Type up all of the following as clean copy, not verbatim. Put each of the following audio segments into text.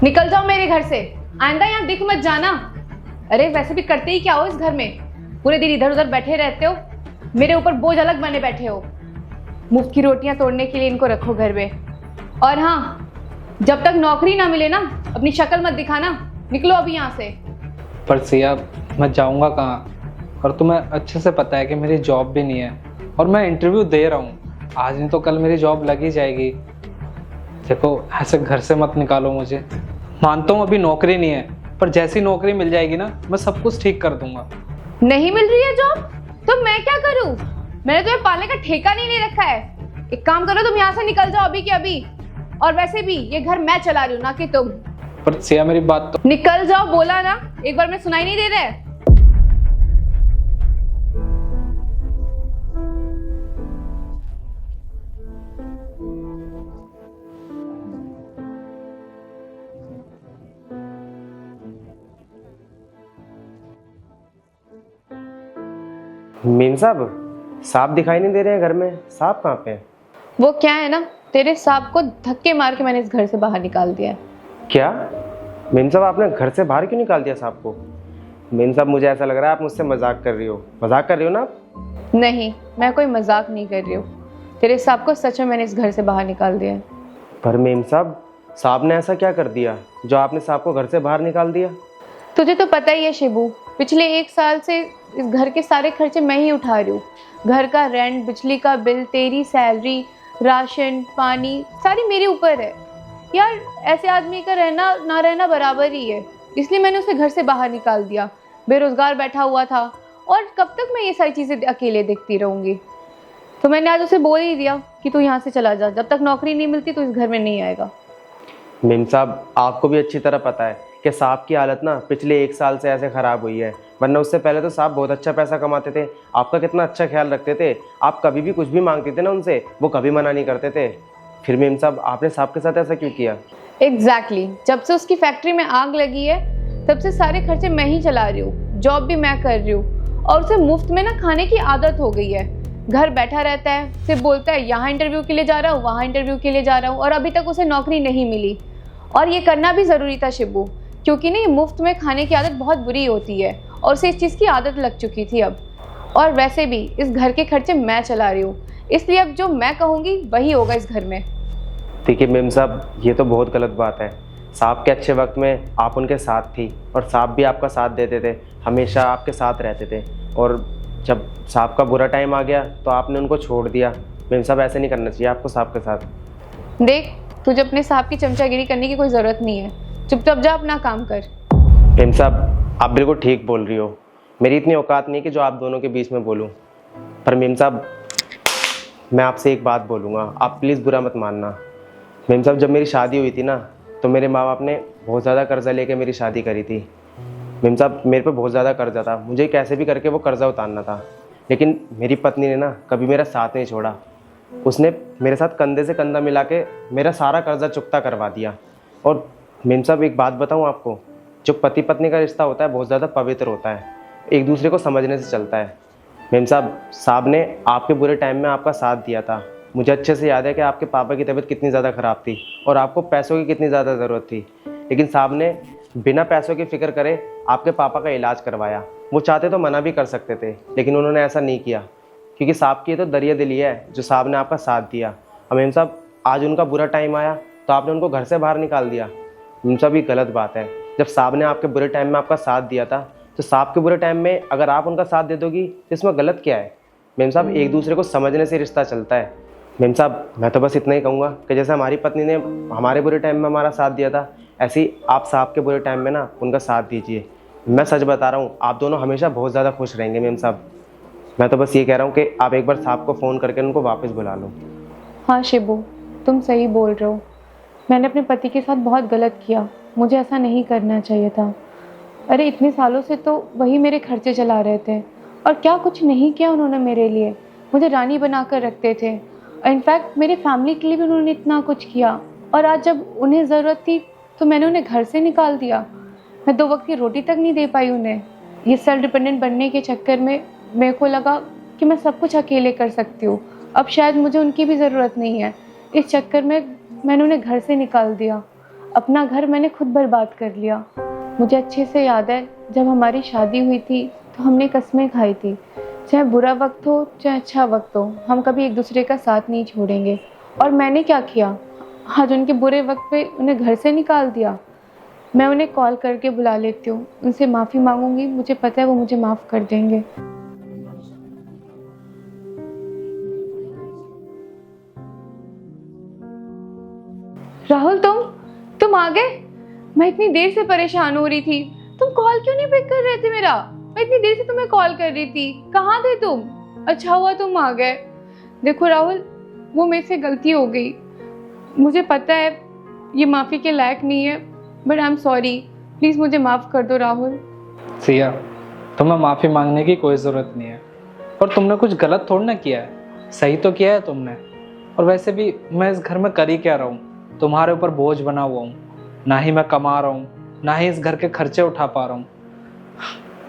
निकल जाओ मेरे घर से। आइंदा यहाँ दिख मत जाना। अरे वैसे भी करते ही क्या हो इस घर में? पूरे दिन इधर उधर बैठे रहते हो, मेरे ऊपर बोझ अलग बने बैठे हो। मुफ्त की रोटियां तोड़ने के लिए इनको रखो घर में। और हाँ, जब तक नौकरी ना मिले ना, अपनी शक्ल मत दिखाना। निकलो अभी यहाँ से। पर सिया, मैं जाऊंगा कहाँ? और तुम्हें अच्छे से पता है कि मेरी जॉब भी नहीं है और मैं इंटरव्यू दे रहा हूँ। आज नहीं तो कल मेरी जॉब लग ही जाएगी। देखो, ऐसे घर से मत निकालो मुझे। मानता हूँ अभी नौकरी नहीं है, पर जैसी नौकरी मिल जाएगी ना, मैं सब कुछ ठीक कर दूंगा। नहीं मिल रही है जॉब तो मैं क्या करूँ? मैंने तुम्हें पालने का ठेका नहीं ले रखा है। एक काम करो, तुम यहाँ से निकल जाओ अभी के अभी। और वैसे भी ये घर मैं चला रही हूँ, ना कि तुम। पर सिया, मेरी बात तो। निकल जाओ बोला ना, एक बार में सुनाई नहीं दे रहा है? मीम साहब दिखाई नहीं दे रहे हैं घर में। साहब कहाँ पे हैं? वो क्या है ना, तेरे सांप को धक्के मार के मैंने इस घर से बाहर निकाल दिया है। क्या मीम साहब, आपने घर से बाहर क्यों निकाल दिया साहब को? मीम साहब, मुझे ऐसा लग रहा है आप मुझसे मजाक कर रही हो। मजाक कर रही हो ना आप? नहीं, मैं कोई मजाक नहीं कर रही हूँ। तेरे सांप को सच में मैंने इस घर से बाहर निकाल दिया है। पर मीम साहब ने ऐसा क्या कर दिया जो आपने साहब को घर से बाहर निकाल दिया? तुझे तो पता ही है शिबू, पिछले 1 साल से इस घर के सारे खर्चे मैं ही उठा रही हूँ। घर का रेंट, बिजली का बिल, तेरी सैलरी, राशन पानी, सारी मेरे ऊपर है। यार, ऐसे आदमी का रहना ना रहना बराबर ही है। इसलिए मैंने उसे घर से बाहर निकाल दिया। बेरोजगार बैठा हुआ था, और कब तक मैं ये सारी चीज़ें अकेले देखती रहूँगी? तो मैंने आज उसे बोल ही दिया कि तू यहाँ से चला जा। जब तक नौकरी नहीं मिलती तो इस घर में नहीं आएगा। मीम साहब, आपको भी अच्छी तरह पता है कि साहब की हालत ना पिछले 1 साल से ऐसे ख़राब हुई है। वरना उससे पहले तो साहब बहुत अच्छा पैसा कमाते थे, आपका कितना अच्छा ख्याल रखते थे। आप कभी भी कुछ भी मांगते थे ना उनसे, वो कभी मना नहीं करते थे। फिर मीम साहब, आपने साहब के साथ ऐसा क्यों किया? एग्जैक्टली, जब से उसकी फैक्ट्री में आग लगी है तब से सारे खर्चे मैं ही चला रही हूँ, जॉब भी मैं कर रही हूँ। और उसे मुफ्त में ना खाने की आदत हो गई है। घर बैठा रहता है, सिर्फ बोलता है यहाँ इंटरव्यू के लिए जा रहा हूँ, वहाँ इंटरव्यू के लिए जा रहा हूँ, और अभी तक उसे नौकरी नहीं मिली। और ये करना भी ज़रूरी था शिबू, क्योंकि ना ये मुफ्त में खाने की आदत बहुत बुरी होती है, और उसे इस चीज़ की आदत लग चुकी थी अब। और वैसे भी इस घर के खर्चे मैं चला रही हूँ, इसलिए अब जो मैं कहूँगी वही होगा इस घर में। देखिए मीम साहब, ये तो बहुत गलत बात है। साहब के अच्छे वक्त में आप उनके साथ थी, और साहब भी आपका साथ देते थे, हमेशा आपके साथ रहते थे। और जब साहब का बुरा टाइम आ गया तो आपने उनको छोड़ दिया। मीम साहब, ऐसे नहीं करना चाहिए आपको साहब के साथ। देख, तुझे अपने साहब की चमचागिरी करने की कोई ज़रूरत नहीं है। चुपचाप जा अपना काम कर। मीम साहब, आप बिल्कुल ठीक बोल रही हो। मेरी इतनी औकात नहीं कि जो आप दोनों के बीच में बोलूं। पर मीम साहब, मैं आपसे एक बात बोलूँगा, आप प्लीज़ बुरा मत मानना। मीम साहब, जब मेरी शादी हुई थी ना, तो मेरे माँ बाप ने बहुत ज़्यादा कर्जा लेके मेरी शादी करी थी। मीम साहब, मेरे पे बहुत ज़्यादा कर्जा था, मुझे कैसे भी करके वो कर्जा उतारना था। लेकिन मेरी पत्नी ने ना कभी मेरा साथ नहीं छोड़ा। उसने मेरे साथ कंधे से कंधा मिला के मेरा सारा कर्जा चुकता करवा दिया। और मीम साहब, एक बात बताऊँ आपको, जो पति पत्नी का रिश्ता होता है बहुत ज़्यादा पवित्र होता है, एक दूसरे को समझने से चलता है। मीम साहब ने आपके बुरे टाइम में आपका साथ दिया था। मुझे अच्छे से याद है कि आपके पापा की तबीयत कितनी ज़्यादा ख़राब थी और आपको पैसों की कितनी ज़्यादा ज़रूरत थी। लेकिन साहब ने बिना पैसों की फ़िक्र करे आपके पापा का इलाज करवाया। वो चाहते तो मना भी कर सकते थे, लेकिन उन्होंने ऐसा नहीं किया, क्योंकि साहब की ये तो दरिया दिली है जो साहब ने आपका साथ दिया। और मीम साहब, आज उनका बुरा टाइम आया तो आपने उनको घर से बाहर निकाल दिया। मीम साहब, ये गलत बात है। जब साहब ने आपके बुरे टाइम में आपका साथ दिया था, तो साहब के बुरे टाइम में अगर आप उनका साथ दे दोगी तो इसमें गलत क्या है? मीम साहब, एक दूसरे को समझने से रिश्ता चलता है। मीम साहब, मैं तो बस इतना ही कहूँगा कि जैसे हमारी पत्नी ने हमारे बुरे टाइम में हमारा साथ दिया था, ऐसे ही आप साहब के बुरे टाइम में ना उनका साथ दीजिए। मैं सच बता रहा हूँ, आप दोनों हमेशा बहुत ज़्यादा खुश रहेंगे। मीम साहब, मैं तो बस ये कह रहा हूँ कि आप एक बार साहब को फ़ोन करके उनको वापस बुला लो। हाँ शिबू, तुम सही बोल रहे हो। मैंने अपने पति के साथ बहुत गलत किया, मुझे ऐसा नहीं करना चाहिए था। अरे इतने सालों से तो वही मेरे खर्चे चला रहे थे, और क्या कुछ नहीं किया उन्होंने मेरे लिए। मुझे रानी बना कर रखते थे, और इनफैक्ट मेरी फैमिली के लिए भी उन्होंने इतना कुछ किया। और आज जब उन्हें ज़रूरत थी तो मैंने उन्हें घर से निकाल दिया। मैं 2 वक्त की रोटी तक नहीं दे पाई उन्हें। ये सेल्फ डिपेंडेंट बनने के चक्कर में मेरे को लगा कि मैं सब कुछ अकेले कर सकती हूँ, अब शायद मुझे उनकी भी ज़रूरत नहीं है। इस चक्कर में मैंने उन्हें घर से निकाल दिया। अपना घर मैंने खुद बर्बाद कर लिया। मुझे अच्छे से याद है जब हमारी शादी हुई थी तो हमने कस्में खाई थी, चाहे बुरा वक्त हो चाहे अच्छा वक्त हो, हम कभी एक दूसरे का साथ नहीं छोड़ेंगे। और मैंने क्या किया, आज उनके बुरे वक्त पे उन्हें घर से निकाल दिया। मैं उन्हें कॉल करके बुला लेती हूँ, उनसे माफ़ी मांगूंगी, मुझे पता है वो मुझे माफ़ कर देंगे। राहुल, तुम आ गए। मैं इतनी देर से परेशान हो रही थी, तुम कॉल क्यों नहीं पिक कर रहे थे मेरा? मैं इतनी देर से तुम्हें कॉल कर रही थी, कहाँ थे तुम? अच्छा हुआ तुम आ गए। देखो राहुल, वो मेरे से गलती हो गई, मुझे पता है ये माफ़ी के लायक नहीं है, but I am sorry. Please मुझे माफ़ कर दो राहुल। सिया, तुम्हें माफ़ी मांगने की कोई ज़रूरत नहीं है। और तुमने कुछ गलत थोड़ा ना किया है, सही तो किया है तुमने। और वैसे भी मैं इस घर में कर ही क्या रहा हूँ? तुम्हारे ऊपर बोझ बना हुआ हूँ, ना ही मैं कमा रहा हूँ, ना ही इस घर के खर्चे उठा पा रहा हूँ।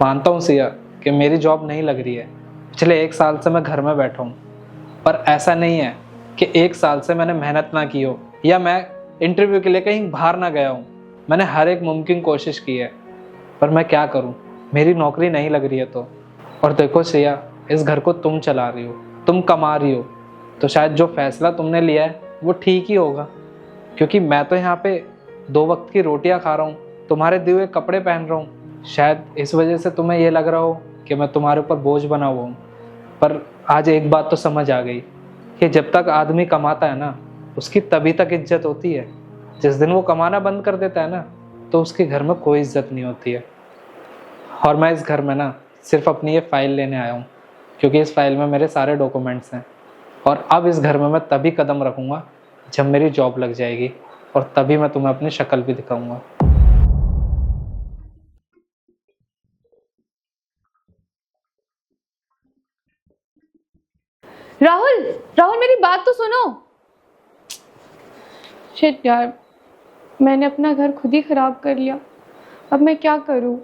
मानता हूँ सिया कि मेरी जॉब नहीं लग रही है, पिछले 1 साल से मैं घर में बैठा हूँ। पर ऐसा नहीं है कि 1 साल से मैंने मेहनत ना की हो या मैं इंटरव्यू के लिए कहीं बाहर ना गया हूँ। मैंने हर एक मुमकिन कोशिश की है, पर मैं क्या करूँ, मेरी नौकरी नहीं लग रही है तो। और देखो सिया, इस घर को तुम चला रही हो, तुम कमा रही हो, तो शायद जो फैसला तुमने लिया है वो ठीक ही होगा। क्योंकि मैं तो यहाँ पे 2 वक्त की रोटियाँ खा रहा हूँ, तुम्हारे दिए हुए कपड़े पहन रहा हूँ। शायद इस वजह से तुम्हें ये लग रहा हो कि मैं तुम्हारे ऊपर बोझ बना हुआ हूँ। पर आज एक बात तो समझ आ गई कि जब तक आदमी कमाता है ना, उसकी तभी तक इज्जत होती है। जिस दिन वो कमाना बंद कर देता है ना, तो उसके घर में कोई इज्जत नहीं होती है। और मैं इस घर में ना सिर्फ अपनी ये फाइल लेने आया हूँ, क्योंकि इस फाइल में मेरे सारे डॉक्यूमेंट्स हैं। और अब इस घर में मैं तभी कदम रखूँगा जब मेरी जॉब लग जाएगी, और तभी मैं तुम्हें अपनी शक्ल भी दिखाऊंगा। राहुल, राहुल मेरी बात तो सुनो। शिट यार, मैंने अपना घर खुद ही खराब कर लिया। अब मैं क्या करूं?